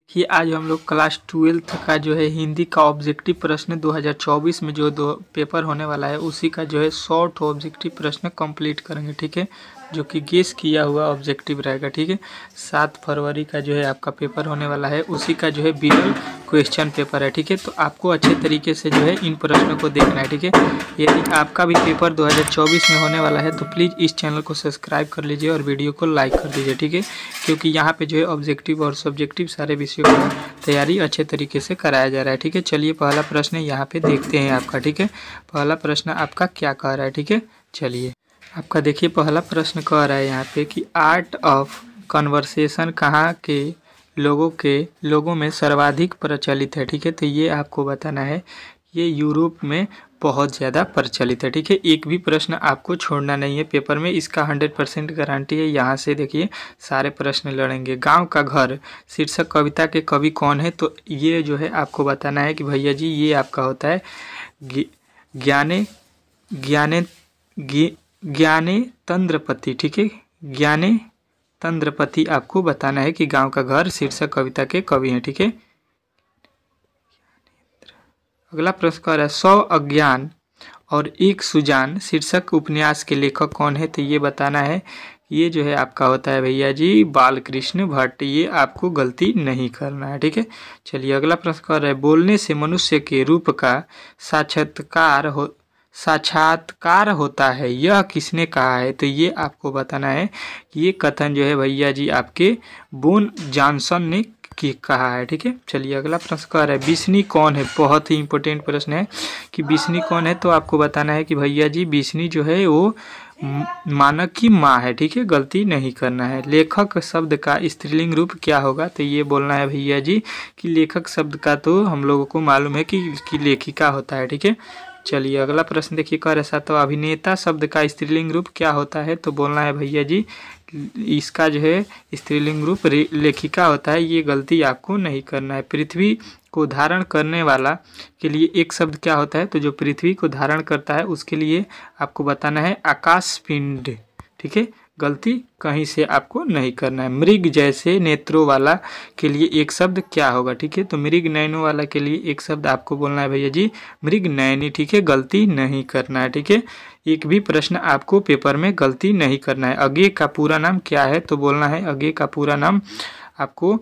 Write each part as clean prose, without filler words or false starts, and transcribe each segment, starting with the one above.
कि आज हम लोग क्लास 12th का जो है हिंदी का ऑब्जेक्टिव प्रश्न 2024 में जो दो पेपर होने वाला है उसी का जो है शॉर्ट ऑब्जेक्टिव प्रश्न कंप्लीट करेंगे। ठीक है, जो कि गेस किया हुआ ऑब्जेक्टिव रहेगा। ठीक है, 7 फरवरी का जो है आपका पेपर होने वाला है, उसी का जो है विजुअल क्वेश्चन पेपर है। ठीक है, तो आपको अच्छे तरीके से जो है इन प्रश्नों को देखना है। ठीक है, यदि आपका भी पेपर 2024 में होने वाला है तो प्लीज़ इस चैनल को सब्सक्राइब कर लीजिए और वीडियो को लाइक कर दीजिए। ठीक है, क्योंकि यहाँ पे जो है ऑब्जेक्टिव और सब्जेक्टिव सारे विषयों की तैयारी अच्छे तरीके से कराया जा रहा है। ठीक है, चलिए पहला प्रश्न यहाँ पे देखते हैं आपका। ठीक है, पहला प्रश्न आपका क्या कह रहा है। ठीक है, चलिए आपका देखिए पहला प्रश्न कह रहा है यहाँ पे कि आर्ट ऑफ कन्वर्सेशन कहाँ के लोगों में सर्वाधिक प्रचलित है। ठीक है, तो ये आपको बताना है। ये यूरोप में बहुत ज़्यादा प्रचलित है। ठीक है, एक भी प्रश्न आपको छोड़ना नहीं है पेपर में, इसका 100% गारंटी है। यहाँ से देखिए सारे प्रश्न लड़ेंगे। गांव का घर शीर्षक कविता के कवि कौन है, तो ये जो है आपको बताना है कि भैया जी ये आपका होता है ज्ञाने ज्ञाने ज्ञाने तंद्रपति। ठीक है, ज्ञाने तंद्रपति आपको बताना है कि गांव का घर शीर्षक कविता के कवि हैं। ठीक है, अगला प्रश्न कह रहा है 100 अज्ञान और एक सुजान शीर्षक उपन्यास के लेखक कौन है, तो ये बताना है। ये जो है आपका होता है भैया जी बालकृष्ण भट्ट। ये आपको गलती नहीं करना है। ठीक है, चलिए अगला प्रश्न कह रहा है बोलने से मनुष्य के रूप का साक्षात्कार होता है, यह किसने कहा है, तो ये आपको बताना है कि ये कथन जो है भैया जी आपके बोन जॉनसन ने की कहा है। ठीक है, चलिए अगला प्रश्न कह रहा है बिस्नी कौन है। बहुत ही इंपॉर्टेंट प्रश्न है कि बिस्नी कौन है, तो आपको बताना है कि भैया जी बिस्नी जो है वो मानक की माँ है। ठीक है, गलती नहीं करना है। लेखक शब्द का स्त्रीलिंग रूप क्या होगा, तो ये बोलना है भैया जी कि लेखक शब्द का तो हम लोगों को मालूम है कि लेखिका होता है। ठीक है, चलिए अगला प्रश्न देखिए कह रहा तो अभिनेता शब्द का स्त्रीलिंग रूप क्या होता है, तो बोलना है भैया जी इसका जो है स्त्रीलिंग रूप लेखिका होता है। ये गलती आपको नहीं करना है। पृथ्वी को धारण करने वाला के लिए एक शब्द क्या होता है, तो जो पृथ्वी को धारण करता है उसके लिए आपको बताना है आकाश पिंड। ठीक है, गलती कहीं से आपको नहीं करना है। मृग जैसे नेत्रों वाला के लिए एक शब्द क्या होगा। ठीक है, तो मृग नयनों वाला के लिए एक शब्द आपको बोलना है भैया जी मृग नयनी। ठीक है, गलती नहीं करना है। ठीक है, एक भी प्रश्न आपको पेपर में गलती नहीं करना है। अज्ञे का पूरा नाम क्या है, तो बोलना है अज्ञे का पूरा नाम आपको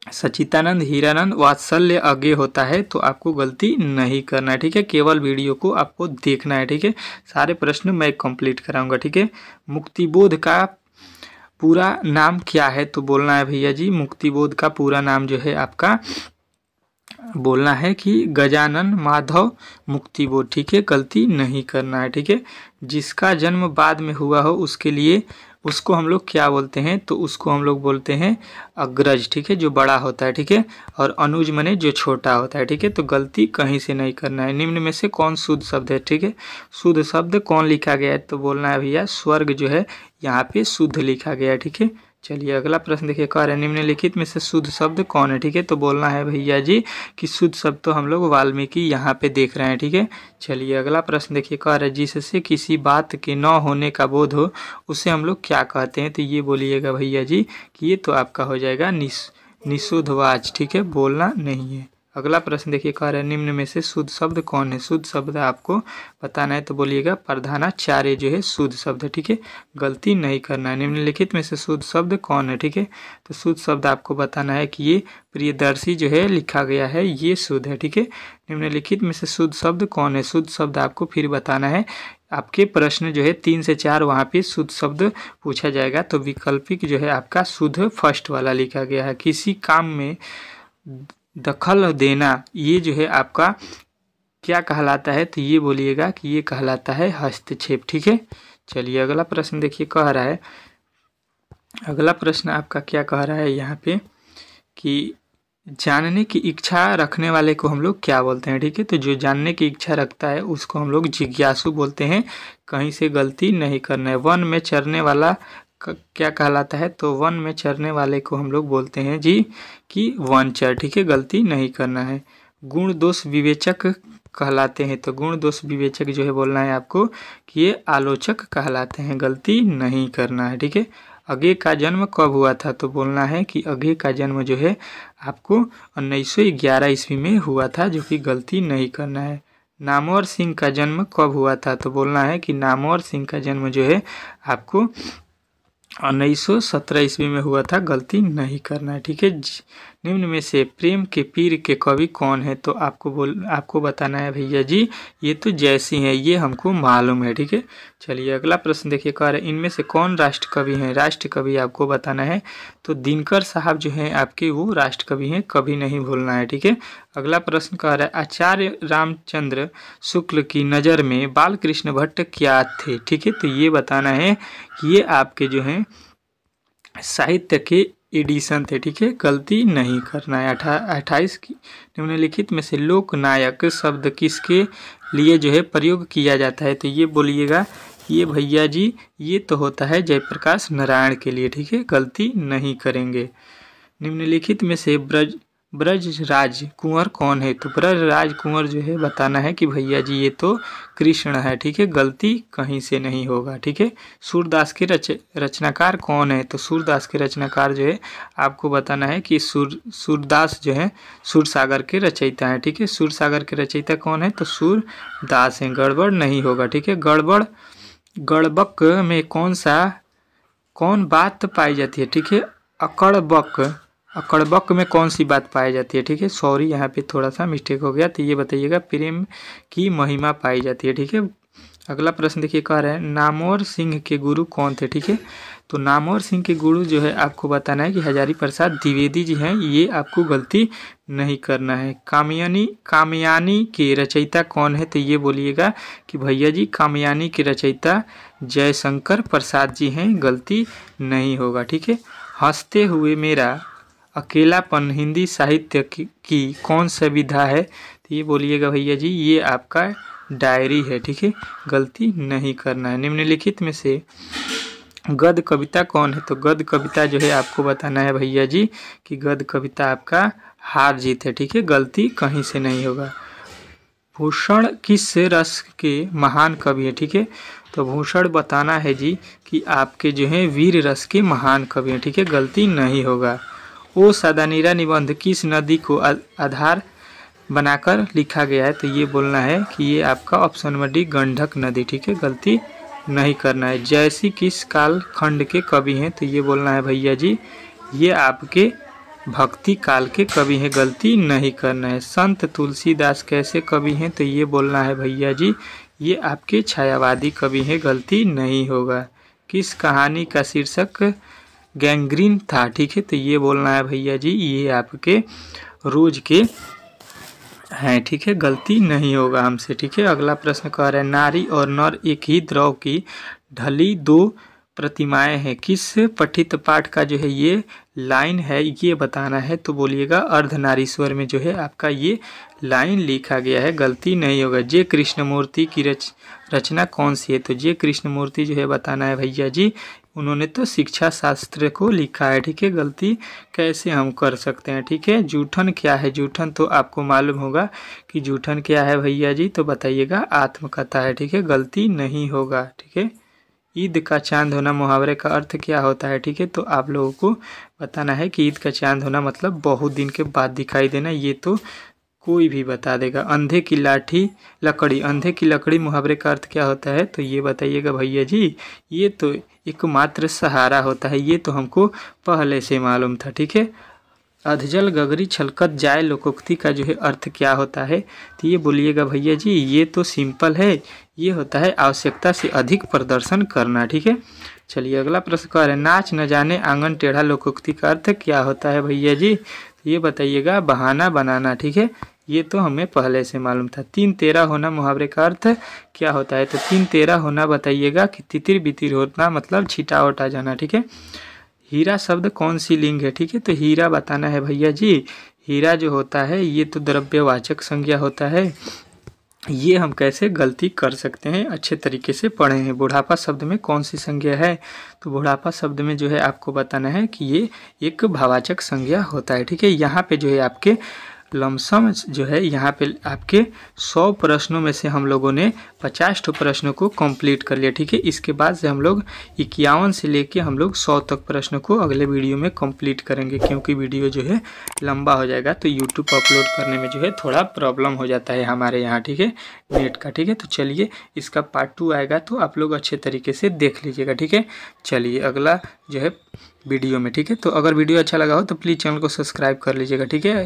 सचितानंद हीरानंद वात्सल्य अज्ञे होता है, तो आपको गलती नहीं करना है। ठीक है, केवल वीडियो को आपको देखना है। ठीक है, सारे प्रश्न मैं कंप्लीट कराऊंगा। ठीक है, मुक्तिबोध का पूरा नाम क्या है, तो बोलना है भैया जी मुक्तिबोध का पूरा नाम जो है आपका बोलना है कि गजानन माधव मुक्तिबोध। ठीक है, गलती नहीं करना है। ठीक है, जिसका जन्म बाद में हुआ हो उसके लिए उसको हम लोग क्या बोलते हैं, तो उसको हम लोग बोलते हैं अग्रज। ठीक है, जो बड़ा होता है। ठीक है, और अनुज मने जो छोटा होता है। ठीक है, तो गलती कहीं से नहीं करना है। निम्न में से कौन शुद्ध शब्द है। ठीक है, शुद्ध शब्द कौन लिखा गया है, तो बोलना है भैया स्वर्ग जो है यहाँ पे शुद्ध लिखा गया है। ठीक है, चलिए अगला प्रश्न देखिए कह रहे हैं निम्नलिखित में से शुद्ध शब्द कौन है। ठीक है, तो बोलना है भैया जी कि शुद्ध शब्द तो हम लोग वाल्मीकि यहाँ पे देख रहे हैं। ठीक है, चलिए अगला प्रश्न देखिए कह रहे हैं जिससे किसी बात के न होने का बोध हो उसे हम लोग क्या कहते हैं, तो ये बोलिएगा भैया जी कि ये तो आपका हो जाएगा निषुद्धवाच। ठीक है, बोलना नहीं है। अगला प्रश्न देखिए कह रहे हैं निम्न में से शुद्ध शब्द कौन है। शुद्ध शब्द आपको बताना है, तो बोलिएगा प्रधानाचार्य जो है शुद्ध शब्द है। ठीक है, गलती नहीं करना है। निम्नलिखित में से शुद्ध शब्द कौन है। ठीक है, तो शुद्ध शब्द आपको बताना है कि ये प्रियदर्शी जो है लिखा गया है ये शुद्ध है। ठीक है, निम्नलिखित में से शुद्ध शब्द कौन है। शुद्ध शब्द आपको फिर बताना है। आपके प्रश्न जो है 3 से 4 वहाँ पे शुद्ध शब्द पूछा जाएगा, तो विकल्पिक जो है आपका शुद्ध फर्स्ट वाला लिखा गया है। किसी काम में दखल देना ये जो है आपका क्या कहलाता है, तो ये बोलिएगा कि ये कहलाता है हस्तक्षेप। ठीक है, चलिए अगला प्रश्न देखिए कह रहा है अगला प्रश्न आपका क्या कह रहा है यहाँ पे कि जानने की इच्छा रखने वाले को हम लोग क्या बोलते हैं। ठीक है, तो जो जानने की इच्छा रखता है उसको हम लोग जिज्ञासु बोलते हैं। कहीं से गलती नहीं करना है। वन में चरने वाला क्या कहलाता है, तो वन में चरने वाले को हम लोग बोलते हैं जी कि वनचर। ठीक है, गलती नहीं करना है। गुण दोष विवेचक कहलाते हैं, तो गुण दोष विवेचक जो है बोलना है आपको कि ये आलोचक कहलाते हैं। गलती नहीं करना है। ठीक है, अगे का जन्म कब हुआ था, तो बोलना है कि अगे का जन्म जो है आपको 1911 ईस्वी में हुआ था, जो कि गलती नहीं करना है। नामवर सिंह का जन्म कब हुआ था, तो बोलना है कि नामवर सिंह का जन्म जो है आपको 1917 ईस्वी में हुआ था, गलती नहीं करना है। ठीक है। निम्न में से प्रेम के पीर के कवि कौन है, तो आपको बताना है भैया जी, ये तो जयसिंह है, ये हमको मालूम है। ठीक है। चलिए अगला प्रश्न देखिए, कह रहे इनमें से कौन राष्ट्र कवि हैं, राष्ट्र कवि आपको बताना है। तो दिनकर साहब जो हैं आपके वो राष्ट्र कवि हैं, कभी नहीं भूलना है। ठीक है। अगला प्रश्न कह रहा है आचार्य रामचंद्र शुक्ल की नज़र में बाल कृष्ण भट्ट क्या थे। ठीक है। तो ये बताना है कि ये आपके जो हैं साहित्य के एडिशन थे। ठीक है। गलती नहीं करना है। 28 की निम्नलिखित में से लोकनायक शब्द किसके लिए जो है प्रयोग किया जाता है, तो ये बोलिएगा ये भैया जी ये तो होता है जयप्रकाश नारायण के लिए। ठीक है। गलती नहीं करेंगे। निम्नलिखित में से ब्रजराज कुंवर कौन है, तो ब्रजराज कुंवर जो है बताना है कि भैया जी ये तो कृष्ण है। ठीक है। गलती कहीं से नहीं होगा। ठीक है। सूरदास के रचनाकार कौन है, तो सूरदास के रचनाकार जो है आपको बताना है कि सूरदास जो है सूरसागर के रचयिता हैं। ठीक है। सूरसागर के रचयिता कौन है, तो सूरदास हैं, गड़बड़ नहीं होगा। ठीक है। गड़बक में कौन बात पाई जाती है। ठीक है। अकड़बक में कौन सी बात पाई जाती है। ठीक है। सॉरी यहाँ पे थोड़ा सा मिस्टेक हो गया, तो ये बताइएगा प्रेम की महिमा पाई जाती है। ठीक है। अगला प्रश्न देखिए, कह रहे हैं नामवर सिंह के गुरु कौन थे। ठीक है। तो नामवर सिंह के गुरु जो है आपको बताना है कि हजारी प्रसाद द्विवेदी जी हैं, ये आपको गलती नहीं करना है। कामयानी के रचयिता कौन है, तो ये बोलिएगा कि भैया जी कामयानी के रचयिता जयशंकर प्रसाद जी हैं, गलती नहीं होगा। ठीक है। हंसते हुए मेरा अकेलापन हिंदी साहित्य की कौन सा विधा है, तो ये बोलिएगा भैया जी ये आपका डायरी है। ठीक है। गलती नहीं करना है। निम्नलिखित में से गद्य कविता कौन है, तो गद्य कविता जो है आपको बताना है भैया जी कि गद्य कविता आपका हार जीत है। ठीक है। गलती कहीं से नहीं होगा। भूषण किस रस के महान कवि है। ठीक है। तो भूषण बताना है जी कि आपके जो है वीर रस के महान कवि हैं। ठीक है। गलती नहीं होगा। ओ सदानीरा निबंध किस नदी को आधार बनाकर लिखा गया है, तो ये बोलना है कि ये आपका ऑप्शन नंबर डी गंडक नदी। ठीक है। गलती नहीं करना है। जयसी किस काल खंड के कवि हैं, तो ये बोलना है भैया जी ये आपके भक्ति काल के कवि हैं, गलती नहीं करना है। संत तुलसीदास कैसे कवि हैं, तो ये बोलना है भैया जी ये आपके छायावादी कवि हैं, गलती नहीं होगा। किस कहानी का शीर्षक गैंग्रीन था। ठीक है। तो ये बोलना है भैया जी ये आपके रोज के हैं। ठीक है। गलती नहीं होगा हमसे। ठीक है। अगला प्रश्न कह रहा है नारी और नर एक ही द्रव की ढली दो प्रतिमाएं हैं, किस पठित पाठ का जो है ये लाइन है, ये बताना है। तो बोलिएगा अर्धनारीश्वर में जो है आपका ये लाइन लिखा गया है, गलती नहीं होगा। जे कृष्णमूर्ति की रचना कौन सी है, तो जे कृष्णमूर्ति जो है बताना है भैया जी उन्होंने तो शिक्षा शास्त्र को लिखा है। ठीक है। गलती कैसे हम कर सकते हैं। ठीक है। जूठन क्या है, जूठन तो आपको मालूम होगा कि जूठन क्या है भैया जी, तो बताइएगा आत्मकथा है। ठीक है। गलती नहीं होगा। ठीक है। ईद का चांद होना मुहावरे का अर्थ क्या होता है। ठीक है। तो आप लोगों को बताना है कि ईद का चांद होना मतलब बहुत दिन के बाद दिखाई देना, ये तो कोई भी बता देगा। अंधे की लकड़ी मुहावरे का अर्थ क्या होता है, तो ये बताइएगा भैया जी ये तो एकमात्र सहारा होता है, ये तो हमको पहले से मालूम था। ठीक है। अधजल गगरी छलकत जाए लोकोक्ति का जो है अर्थ क्या होता है, तो ये बोलिएगा भैया जी ये तो सिंपल है, ये होता है आवश्यकता से अधिक प्रदर्शन करना। ठीक है। चलिए अगला प्रश्न कह रहे हैं नाच न जाने आंगन टेढ़ा लोकोक्ति का अर्थ क्या होता है भैया जी, तो ये बताइएगा बहाना बनाना। ठीक है। ये तो हमें पहले से मालूम था। 3-13 होना मुहावरे का अर्थ क्या होता है, तो 3-13 होना बताइएगा कि तितिर बितिर होना मतलब छिटा उठा जाना। ठीक है। हीरा शब्द कौन सी लिंग है। ठीक है। तो हीरा बताना है भैया जी हीरा जो होता है ये तो द्रव्यवाचक संज्ञा होता है, ये हम कैसे गलती कर सकते हैं अच्छे तरीके से पढ़े हैं। बुढ़ापा शब्द में कौन सी संज्ञा है, तो बुढ़ापा शब्द में जो है आपको बताना है कि ये एक भाववाचक संज्ञा होता है। ठीक है। यहाँ पे जो है आपके लमसम जो है यहाँ पे आपके 100 प्रश्नों में से हम लोगों ने 50 प्रश्नों को कंप्लीट कर लिया, ठीक है। इसके बाद से हम लोग 51 से लेके हम लोग 100 तक प्रश्नों को अगले वीडियो में कंप्लीट करेंगे, क्योंकि वीडियो जो है लंबा हो जाएगा तो यूट्यूब पर अपलोड करने में जो है थोड़ा प्रॉब्लम हो जाता है हमारे यहाँ, ठीक है, नेट का, ठीक है। तो चलिए इसका पार्ट 2 आएगा तो आप लोग अच्छे तरीके से देख लीजिएगा, ठीक है। चलिए अगला जो है वीडियो में, ठीक है। तो अगर वीडियो अच्छा लगा हो तो प्लीज़ चैनल को सब्सक्राइब कर लीजिएगा, ठीक है।